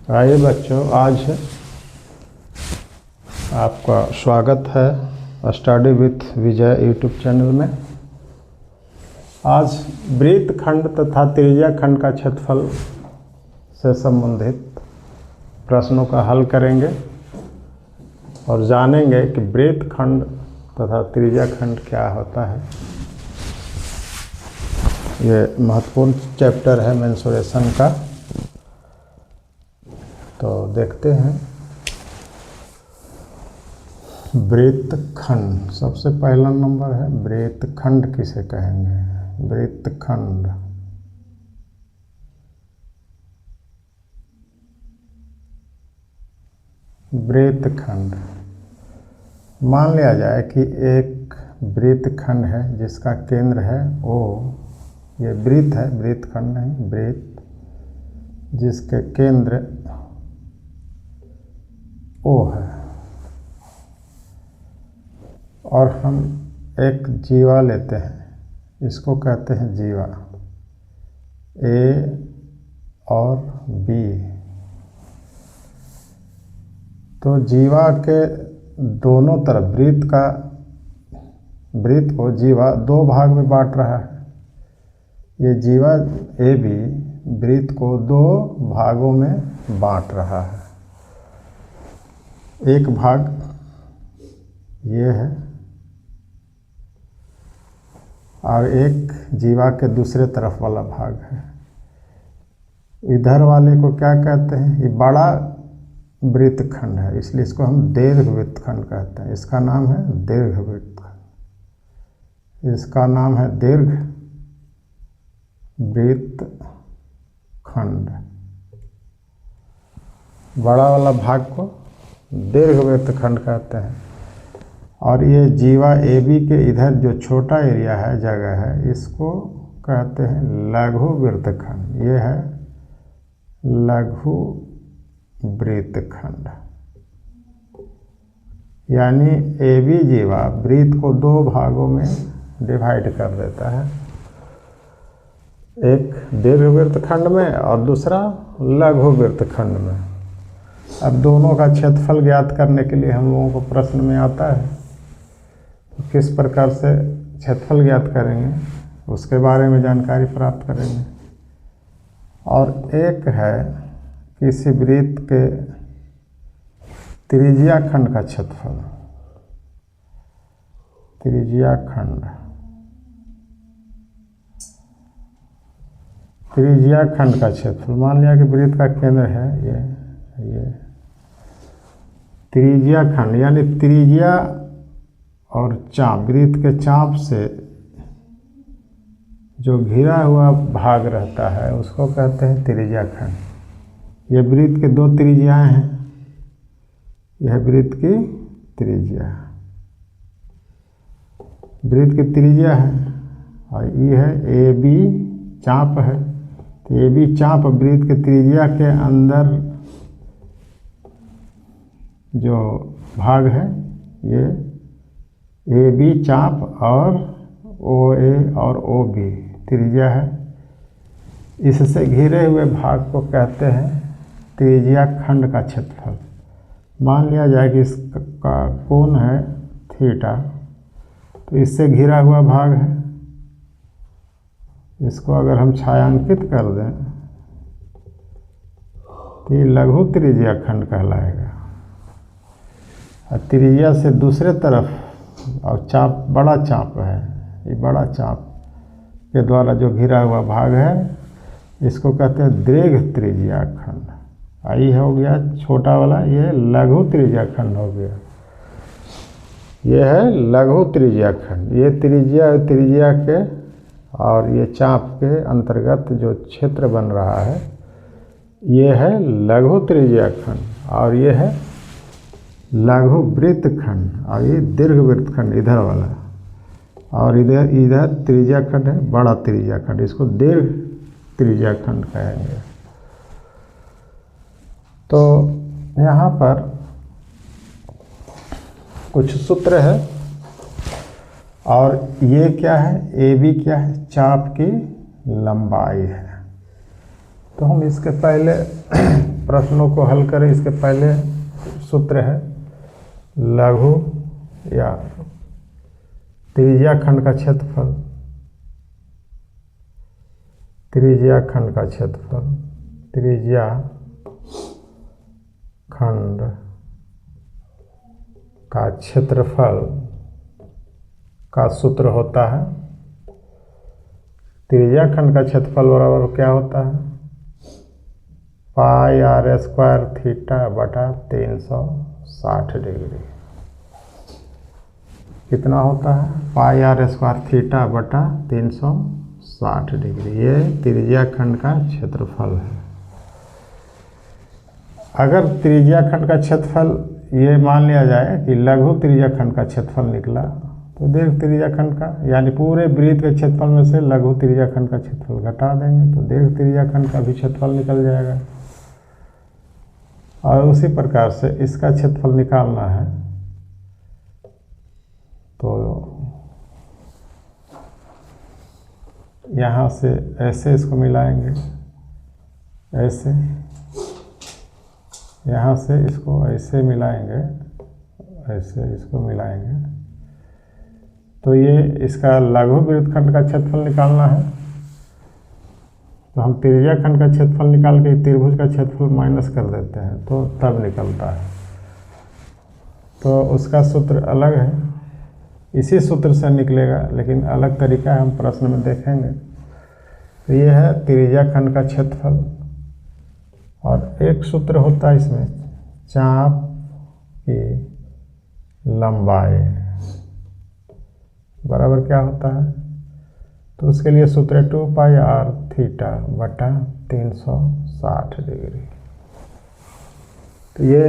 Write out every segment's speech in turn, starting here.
आइए बच्चों, आज आपका स्वागत है study with Vijay YouTube channel में। आज वृत्त खंड तथा त्रिज्या खंड का क्षेत्रफल से संबंधित प्रश्नों का हल करेंगे और जानेंगे कि वृत्त खंड तथा त्रिज्या खंड क्या होता है। ये महत्वपूर्ण चैप्टर है मेंसुरेशन का। तो देखते हैं वृत्त खंड। सबसे पहला नंबर है वृत्त खंड किसे कहेंगे। वृत्त खंड वृत्त खंड मान लिया जाए कि एक वृत्त खंड है जिसका केंद्र है O। ये वृत्त है, वृत्त खंड नहीं, वृत्त जिसके केंद्र O है और हम एक जीवा लेते हैं, इसको कहते हैं जीवा A और B। तो जीवा के दोनों तरफ वृत्त को जीवा दो भाग में बांट रहा है। ये जीवा AB वृत्त को दो भागों में बांट रहा है। एक भाग ये है और एक जीवा के दूसरे तरफ वाला भाग है। इधर वाले को क्या कहते हैं, ये बड़ा वृत्त खंड है, इसलिए इसको हम दीर्घ वृत्त खंड कहते हैं। इसका नाम है दीर्घ वृत्त खंड, इसका नाम है दीर्घ वृत्त खंड। बड़ा वाला भाग को दीर्घ वृत्त खंड कहते हैं। और ये जीवा AB के इधर जो छोटा एरिया है, जगह है, इसको कहते हैं लघु वृत्त खंड। ये है लघु वृत्त खंड। यानी AB जीवा वृत्त को दो भागों में डिवाइड कर देता है, एक दीर्घ वृत्त खंड में और दूसरा लघु वृत्त खंड में। अब दोनों का क्षेत्रफल ज्ञात करने के लिए हम लोगों को प्रश्न में आता है, तो किस प्रकार से क्षेत्रफल ज्ञात करेंगे उसके बारे में जानकारी प्राप्त करेंगे। और एक है किसी वृत्त के त्रिज्या खंड का क्षेत्रफल। त्रिज्या खंड का क्षेत्रफल, मान लिया कि वृत्त का केंद्र है ये त्रिज्या खंड, यानी त्रिज्या और चाप, वृत्त के चाप से जो घिरा हुआ भाग रहता है उसको कहते हैं त्रिज्या खंड। ये वृत्त के दो त्रिज्याएं हैं, यह वृत्त की त्रिज्या, वृत्त की त्रिज्या है और ये है AB चाप है। तो AB चाप वृत्त के त्रिज्या के अंदर जो भाग है ये AB चाप और OA और OB त्रिज्या है। इससे घिरे हुए भाग को कहते हैं त्रिज्या खंड का क्षेत्रफल। मान लिया जाए कि इसका कोण है थीटा, तो इससे घिरा हुआ भाग है, इसको अगर हम छायांकित कर दें तो ये लघु त्रिज्या खंड कहलाएगा। और त्रिज्या से दूसरे तरफ और चाप बड़ा चाप है, ये बड़ा चाप के द्वारा जो घिरा हुआ भाग है इसको कहते हैं दीर्घ त्रिज्या खंड। आई हो गया छोटा वाला, ये लघु त्रिज्या खंड हो गया। ये है लघु त्रिज्या खंड। ये त्रिज्या के और ये चाप के अंतर्गत जो क्षेत्र बन रहा है ये है लघु त्रिज्या खंड और ये है लघु वृत्त खंड और ये दीर्घ वृत्त खंड इधर वाला, और इधर त्रिज्या खंड है बड़ा त्रिज्या खंड, इसको दीर्घ त्रिज्या खंड कहेंगे। तो यहाँ पर कुछ सूत्र है और ये क्या है, AB क्या है, चाप की लंबाई है। तो हम इसके पहले प्रश्नों को हल करें। इसके पहले सूत्र है लघु या त्रिज्या खंड का क्षेत्रफल, त्रिज्या खंड का क्षेत्रफल, त्रिज्या खंड का क्षेत्रफल का सूत्र होता है, त्रिज्या खंड का क्षेत्रफल बराबर क्या होता है, पाई आर स्क्वायर थीटा बटा 360 डिग्री। कितना होता है, पाई आर स्क्वायर थीटा बटा 360 डिग्री। ये त्रिज्या खंड का क्षेत्रफल है। अगर त्रिज्या खंड का क्षेत्रफल ये मान लिया जाए कि लघु त्रिज्या खंड का क्षेत्रफल निकला, तो दीर्घ त्रिज्या खंड का यानी पूरे वृत्त के क्षेत्रफल में से लघु त्रिज्या खंड का क्षेत्रफल घटा देंगे तो दीर्घ त्रिज्या खंड का भी क्षेत्रफल निकल जाएगा। और उसी प्रकार से इसका क्षेत्रफल निकालना है तो यहाँ से ऐसे इसको मिलाएंगे, ऐसे यहाँ से इसको ऐसे मिलाएंगे, ऐसे इसको मिलाएंगे तो ये इसका लघु वृत्तखंड का क्षेत्रफल निकालना है। तो हम त्रिज्या खंड का क्षेत्रफल निकाल के त्रिभुज का क्षेत्रफल माइनस कर देते हैं तो तब निकलता है। तो उसका सूत्र अलग है, इसी सूत्र से निकलेगा लेकिन अलग तरीका हम प्रश्न में देखेंगे। तो ये है त्रिज्या खंड का क्षेत्रफल और एक सूत्र होता है इसमें चाप की लंबाई बराबर क्या होता है, तो उसके लिए सूत्र 2 पाई आर थीटा बटा 360 डिग्री। तो ये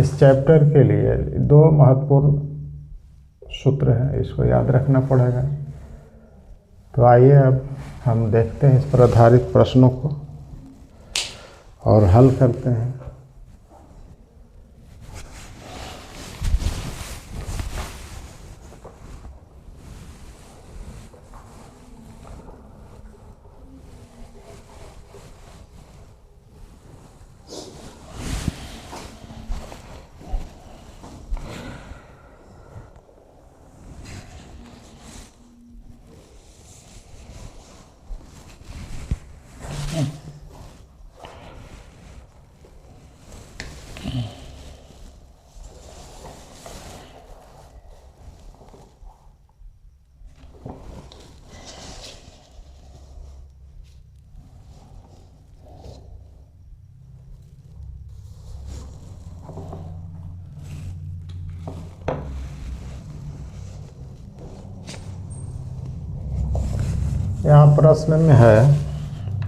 इस चैप्टर के लिए दो महत्वपूर्ण सूत्र हैं, इसको याद रखना पड़ेगा। तो आइए अब हम देखते हैं इस पर आधारित प्रश्नों को और हल करते हैं। यहाँ प्रश्न में है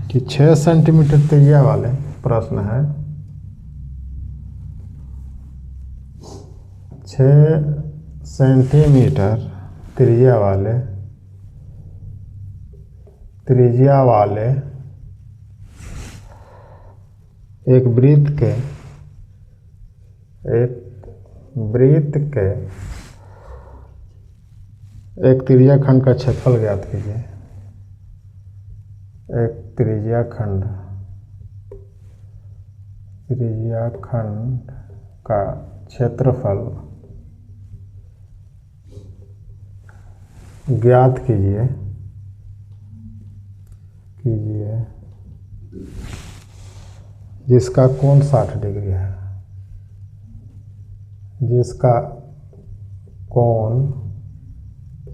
कि 6 सेंटीमीटर त्रिज्या वाले प्रश्न है 6 सेंटीमीटर त्रिज्या वाले एक वृत्त के एक त्रिज्या खंड का क्षेत्रफल ज्ञात कीजिए। एक त्रिज्या खंड का क्षेत्रफल ज्ञात कीजिए जिसका कोण 60 डिग्री है, जिसका कोण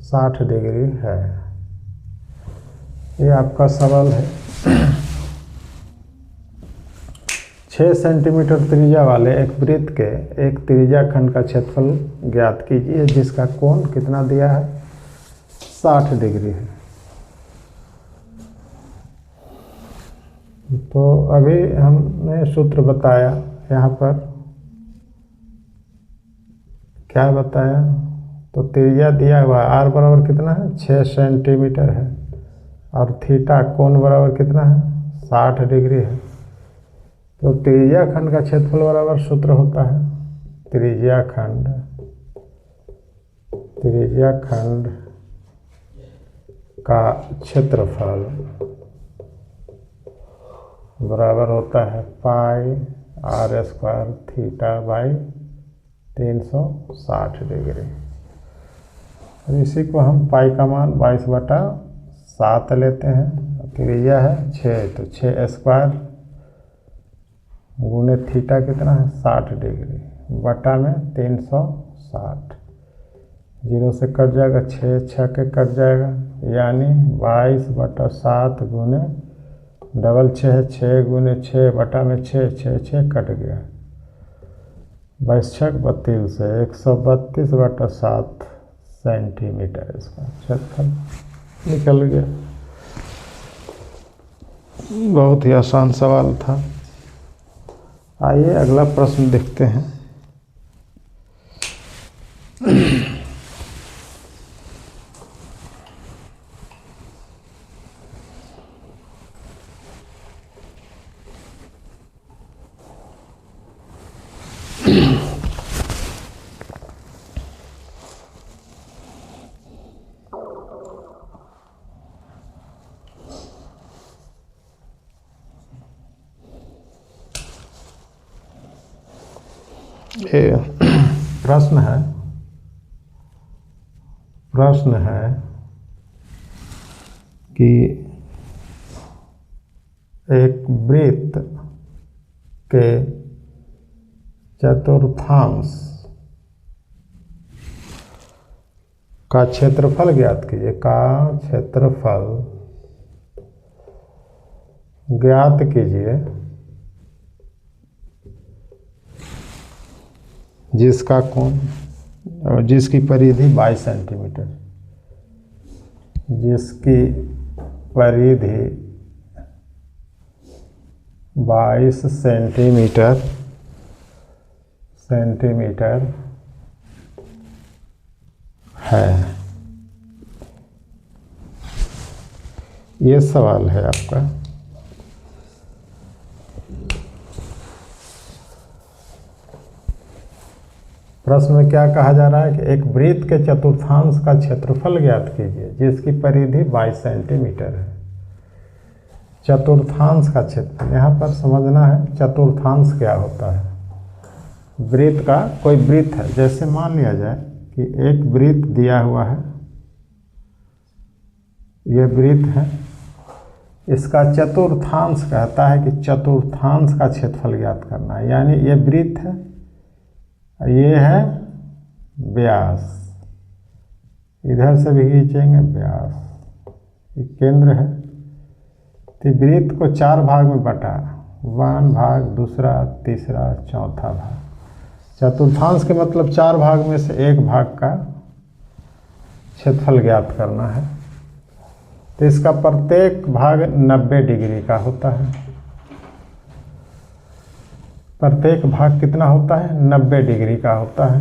60 डिग्री है। ये आपका सवाल है। 6 सेंटीमीटर त्रिज्या वाले एक वृत्त के एक त्रिज्या खंड का क्षेत्रफल ज्ञात कीजिए जिसका कोण कितना दिया है, 60 डिग्री है। तो अभी हमने सूत्र बताया, यहाँ पर क्या बताया, तो त्रिज्या दिया हुआ है आर बराबर कितना है, 6 सेंटीमीटर है और थीटा कोण बराबर कितना है, 60 डिग्री है। तो त्रिज्या खंड का क्षेत्रफल बराबर सूत्र होता है त्रिज्या खंड का क्षेत्रफल बराबर होता है pi r square theta by 360 degree. और इसी को हम पाई का मान 22/7 लेते हैं। त्रिज्या है 6, तो 6 स्क्वायर गुने थीटा कितना है 60 डिग्री बटा में 360। 0 से कट जाएगा, 6 6 के कट जाएगा, यानी 22/7 गुने डबल 6 6 गुने 6 बटा में 6 6 6 कट गया, 22 6 32 से 132/7 सेंटीमीटर इसका क्षेत्रफल निकल गया। बहुत ही आसान सवाल था। आइए अगला प्रश्न देखते हैं। प्रश्न है कि एक वृत्त के चतुर्थांश का क्षेत्रफल ज्ञात कीजिए। का क्षेत्रफल ज्ञात कीजिए जिसका कोण और जिसकी परिधि 22 सेंटीमीटर, जिसकी परिधि 22 सेंटीमीटर है। ये सवाल है आपका। प्रश्न में क्या कहा जा रहा है कि एक वृत्त के चतुर्थांश का क्षेत्रफल ज्ञात कीजिए जिसकी परिधि 22 सेंटीमीटर है। चतुर्थांश का क्षेत्रफल, यहाँ पर समझना है चतुर्थांश क्या होता है। वृत्त का कोई वृत्त है, जैसे मान लिया जाए कि एक वृत्त दिया हुआ है, ये वृत्त है, इसका चतुर्थांश कहता है कि चतुर्थांश का क्षेत्रफल ज्ञात करना है। यानी ये वृत्त है, ये है व्यास, इधर से भी खींचेंगे व्यास, ये केंद्र है। तो वृत्त को 4 भाग में बटा, 1 भाग, दूसरा, तीसरा, चौथा भाग। चतुर्थांश के मतलब 4 भाग में से 1 भाग का क्षेत्रफल ज्ञात करना है। तो इसका प्रत्येक भाग 90 डिग्री का होता है। प्रत्येक भाग कितना होता है 90 डिग्री का होता है,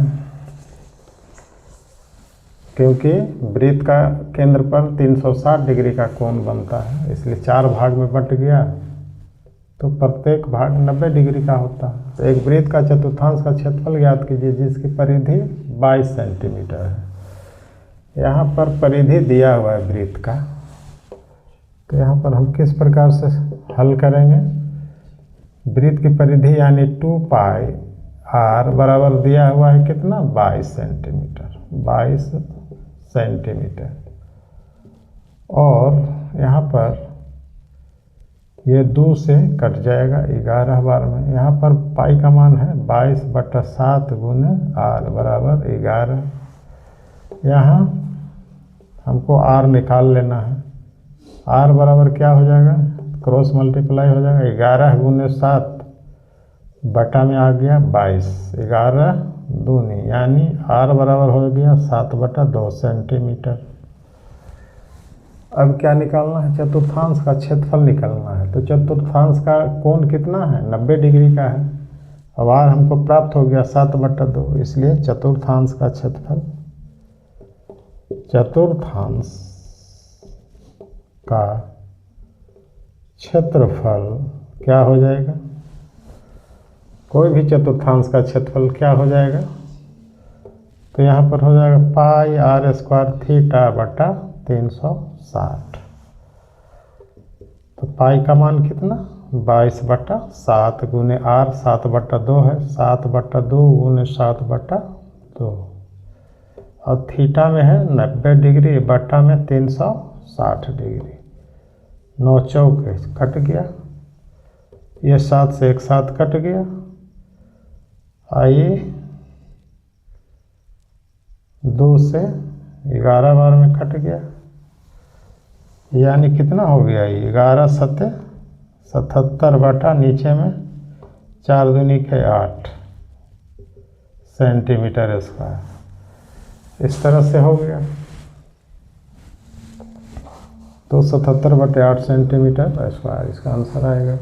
क्योंकि वृत्त का केंद्र पर 360 डिग्री का कोण बनता है, इसलिए 4 भाग में बट गया, तो प्रत्येक भाग 90 डिग्री का होता है। तो एक वृत्त का चतुर्थांश का क्षेत्रफल ज्ञात कीजिए जिसकी परिधि 22 सेंटीमीटर है। यहाँ पर परिधि दिया हुआ है वृत्त का, तो यहाँ पर हम किस प्रकार से हल करेंगे। वृत्त की परिधि यानी 2 पाई आर बराबर दिया हुआ है कितना 22 सेंटीमीटर, 22 सेंटीमीटर। और यहाँ पर ये 2 से कट जाएगा 11 बार में। यहाँ पर पाई का मान है 22/7 गुने आर बराबर 11। यहाँ हमको आर निकाल लेना है। आर बराबर क्या हो जाएगा, क्रॉस मल्टीप्लाई हो जाएगा, 11 गुने 7 बटा में आ गया 22, 11 दूनी, यानी आर बराबर हो गया 7/2 सेंटीमीटर। अब क्या निकालना है, चतुर्थांश का क्षेत्रफल निकालना है। तो चतुर्थांश का कोण कितना है 90 डिग्री का है। अब आर हमको प्राप्त हो गया 7/2, इसलिए चतुर्थांश का क्षेत्रफल, चतुर्थांश का क्षेत्रफल क्या हो जाएगा, कोई भी चतुर्थांश का क्षेत्रफल क्या हो जाएगा, तो यहाँ पर हो जाएगा पाई आर स्क्वायर थीटा बटा 360। तो पाई का मान कितना 22/7 गुने R 7/2 है, 7/2 गुने 7/2 और थीटा में है 90 डिग्री बटा में 360 डिग्री। 9 चौके कट गया, ये 7 से एक 7 कट गया। आइए 2 से 11 बार में कट गया, यानी कितना हो गया ये 11 सत्ते 77 बटा नीचे में 4 दूनी के 8 सेंटीमीटर स्क्वायर। इस तरह से हो गया, तो 77/8 सेंटीमीटर स्क्वायर इसका आंसर आएगा।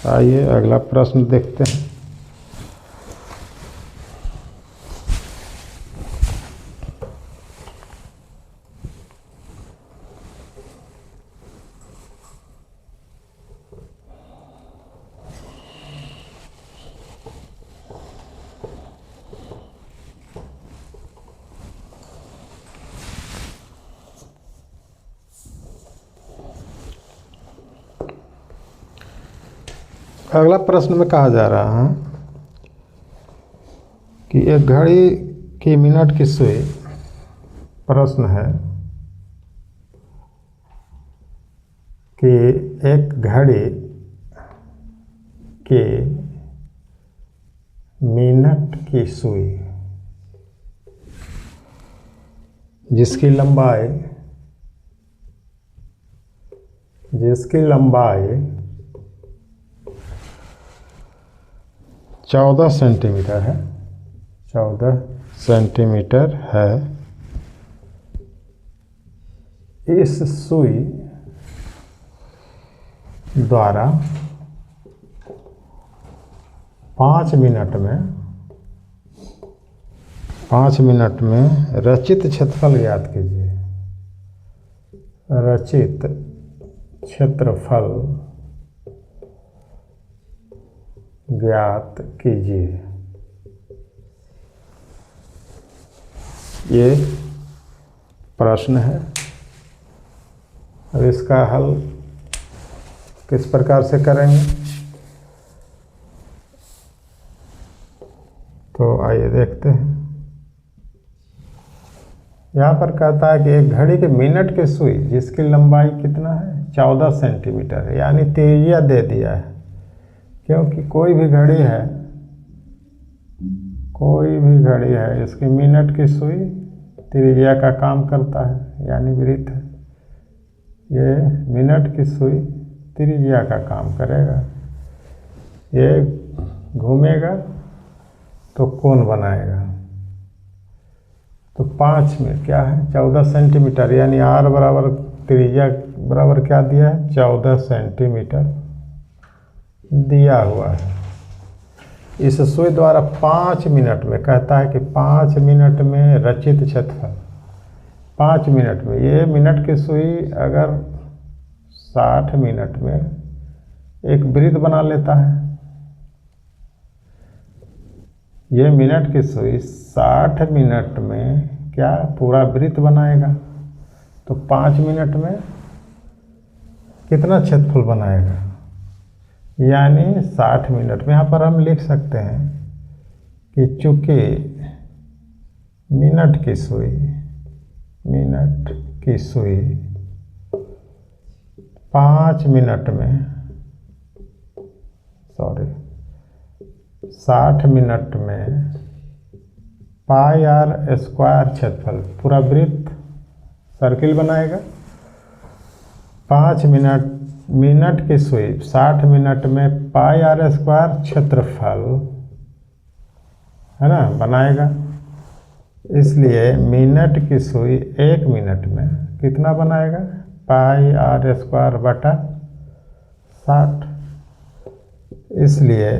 आइए अगला प्रश्न देखते हैं। अगला प्रश्न में कहा जा रहा है कि एक घड़ी की मिनट की सुई, प्रश्न है कि एक घड़ी की मिनट की सुई जिसकी लंबाई 14 सेंटीमीटर है, 14 सेंटीमीटर है, इस सुई द्वारा 5 मिनट में रचित क्षेत्रफल ज्ञात कीजिए। रचित क्षेत्रफल ज्ञात कीजिए। ये प्रश्न है। अब इसका हल किस प्रकार से करेंगे, तो आइए देखते हैं। यहाँ पर कहता है कि एक घड़ी के मिनट की सुई जिसकी लंबाई कितना है 14 सेंटीमीटर है, यानी त्रिज्या दे दिया है, क्योंकि कोई भी घड़ी है इसकी मिनट की सुई त्रिज्या का काम करता है, यानी वृत्त है। ये मिनट की सुई त्रिज्या का काम करेगा, ये घूमेगा तो कोण बनाएगा। तो 5 में क्या है 14 सेंटीमीटर, यानी R बराबर त्रिज्या बराबर क्या दिया है 14 सेंटीमीटर दिया हुआ है। इस सुई द्वारा 5 मिनट में कहता है कि 5 मिनट में रचित क्षेत्रफल, 5 मिनट में, ये मिनट की सुई अगर 60 मिनट में एक वृत्त बना लेता है, ये मिनट की सुई 60 मिनट में क्या पूरा वृत्त बनाएगा, तो 5 मिनट में कितना क्षेत्रफल बनाएगा, यानी 60 मिनट में। यहाँ पर हम लिख सकते हैं कि चूंकि मिनट की सुई 5 मिनट में 60 मिनट में πr² क्षेत्रफल पूरा वृत्त सर्किल बनाएगा। 5 मिनट की सुई 60 मिनट में πr² क्षेत्रफल है ना बनाएगा, इसलिए मिनट की सुई 1 मिनट में कितना बनाएगा πr² बटा 60। इसलिए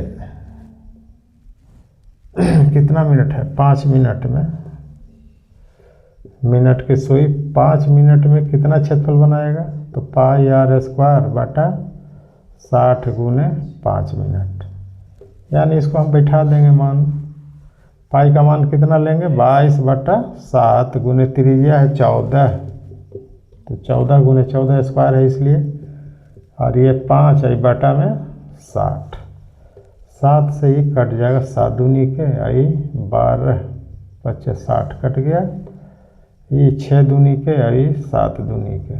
कितना मिनट है 5 मिनट में, मिनट की सुई 5 मिनट में कितना क्षेत्रफल बनाएगा, तो πr² बटा 60 गुने 5 मिनट, यानी इसको हम बैठा देंगे मान, पाई का मान कितना लेंगे 22/7 गुने त्रिज्या है 14 तो 14 × 14 स्क्वायर है इसलिए, और ये 5 है बटा में 60, 7 से ही कट जाएगा, 7 दूनी के आई 12 25 60 कट गया, ये 6 दूनी के आई 7 दूनी के,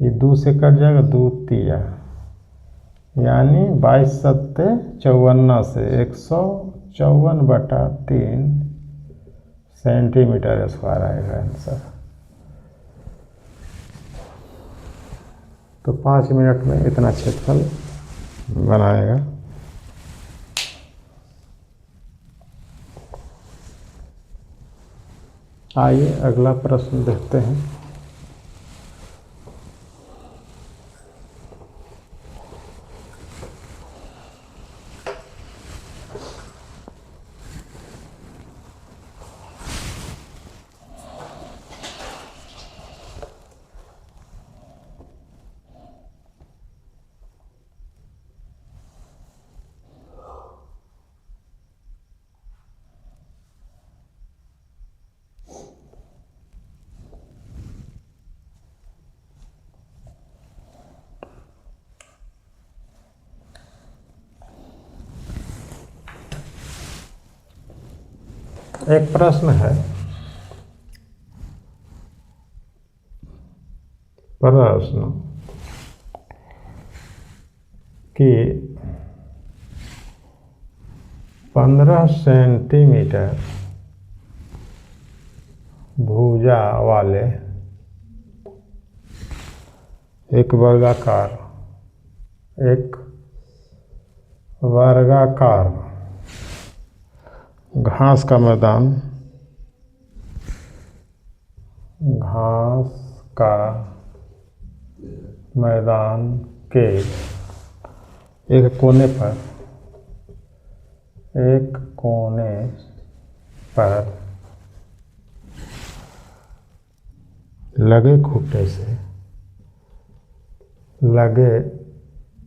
ये 2 से कट जाएगा, 2 तिया, यानी 22 सत्ते 54 से 154/3 सेंटीमीटर स्क्वायर आएगा आंसर। तो 5 मिनट में इतना क्षेत्रफल बनाएगा। आइए अगला प्रश्न देखते हैं। एक प्रश्न है, प्रश्न कि 15 सेंटीमीटर भुजा वाले एक वर्गाकार घास का मैदान, के एक कोने पर लगे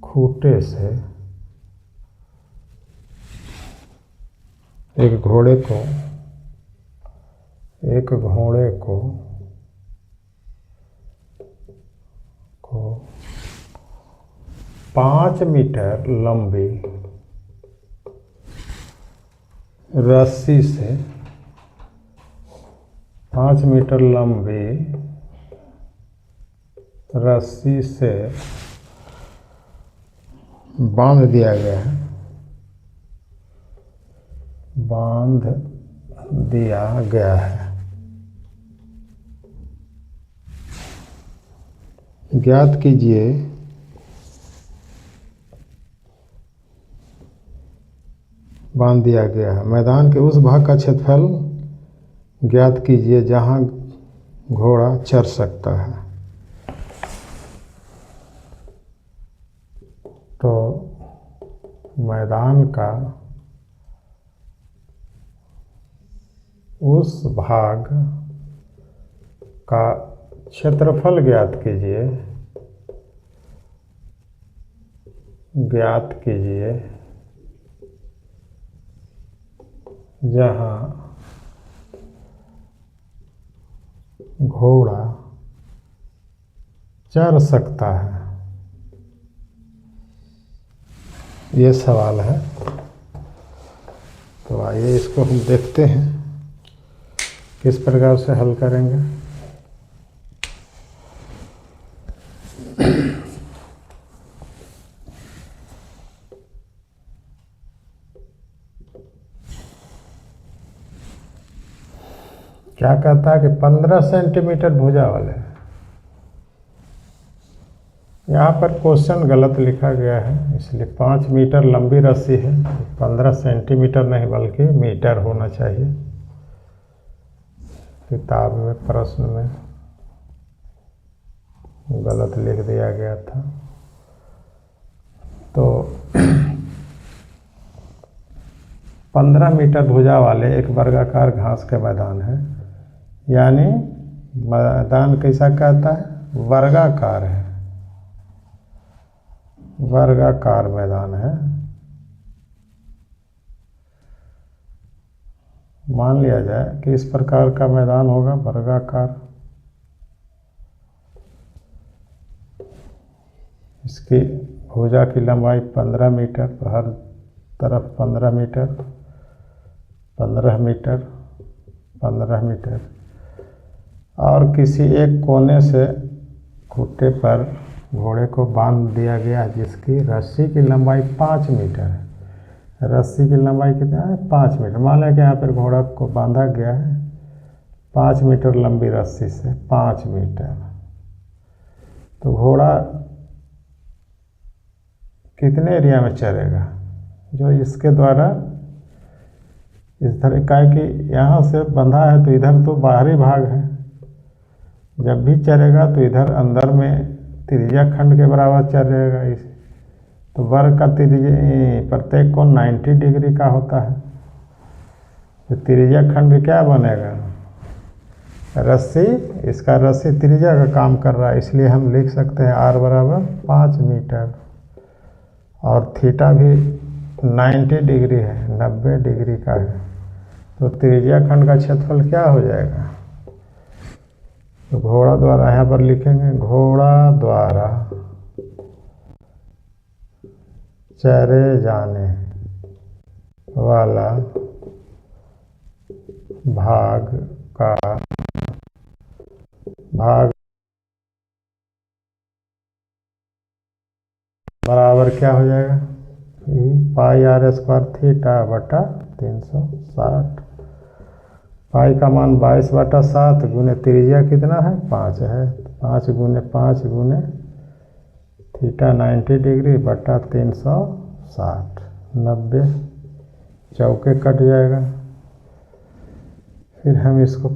खूंटे से एक घोड़े को 5 मीटर लंबी रस्सी से 5 मीटर लंबी रस्सी से बांध दिया गया है। ज्ञात कीजिए बांध दिया गया है, मैदान के उस भाग का क्षेत्रफल ज्ञात कीजिए जहां घोड़ा चर सकता है। तो मैदान का उस भाग का क्षेत्रफल ज्ञात कीजिए जहाँ घोड़ा चर सकता है। ये सवाल है। तो आइए इसको हम देखते हैं किस प्रकार से हल करेंगे। क्या कहता है कि 15 सेंटीमीटर भुजा वाले, यहाँ पर क्वेश्चन गलत लिखा गया है, इसलिए 5 मीटर लंबी रस्सी है, 15 सेंटीमीटर नहीं बल्कि मीटर होना चाहिए। किताब में प्रश्न में गलत लिख दिया गया था। तो 15 मीटर भुजा वाले एक वर्गाकार घास के मैदान है, यानी मैदान कैसा कहता है, वर्गाकार है, वर्गाकार मैदान है। मान लिया जाए कि इस प्रकार का मैदान होगा वर्गाकार, इसकी भुजा की लंबाई 15 मीटर, तो हर तरफ 15 मीटर, 15 मीटर, 15 मीटर। और किसी एक कोने से खूंटे पर घोड़े को बांध दिया गया, जिसकी रस्सी की लंबाई 5 मीटर है। रस्सी की लंबाई कितना है? 5 मीटर। मान लें कि यहाँ पर घोड़ा को बांधा गया है 5 मीटर लंबी रस्सी से, 5 मीटर। तो घोड़ा कितने एरिया में चरेगा? जो इसके द्वारा इस तरह का है कि यहाँ से बंधा है तो इधर तो बाहरी भाग है, जब भी चरेगा तो इधर अंदर में त्रिज्या खंड के बराबर चरेगा। इस तो वर्ग का त्रिज्या प्रत्येक कोण 90 डिग्री का होता है। तो त्रिज्या खंड क्या बनेगा? रस्सी, इसका रस्सी त्रिज्या का काम कर रहा है, इसलिए हम लिख सकते हैं R बराबर 5 मीटर। और थीटा भी 90 डिग्री है, 90 डिग्री का है। तो त्रिज्या खंड का क्षेत्रफल क्या हो जाएगा? तो घोड़ा द्वारा यहाँ पर लिखेंगे, घोड़ा द्वारा चरे जाने वाला भाग का भाग बराबर क्या हो जाएगा? पाई R स्क्वायर थीटा बटा 360। पाई का मान 22/7 गुने त्रिज्या कितना है? 5 है। 5 गुने 5 गुने थीटा 90 डिग्री बटा 360, 90 चौके कट जाएगा। फिर हम इसको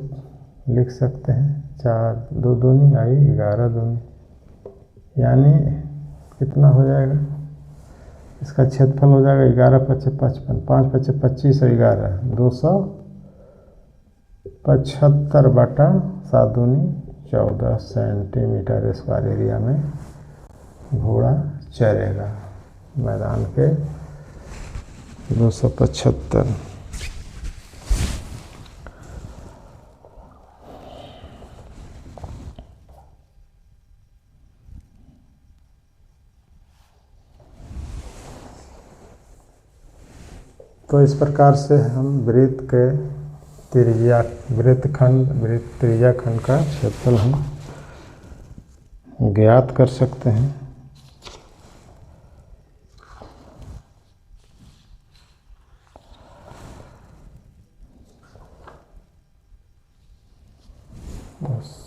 लिख सकते हैं 4 2 दूनी आई 11 दूनी, यानी कितना हो जाएगा? इसका क्षेत्रफल हो जाएगा 11 × 5 = 55, 5 × 25 और 11 275 बटा 7 दूनी 14 सेंटीमीटर स्क्वायर एरिया में घोड़ा चरेगा। मैदान के 275। तो इस प्रकार से हम वृत्त के त्रिज्या त्रिज्या खंड का क्षेत्रफल हम ज्ञात कर सकते हैं। बस।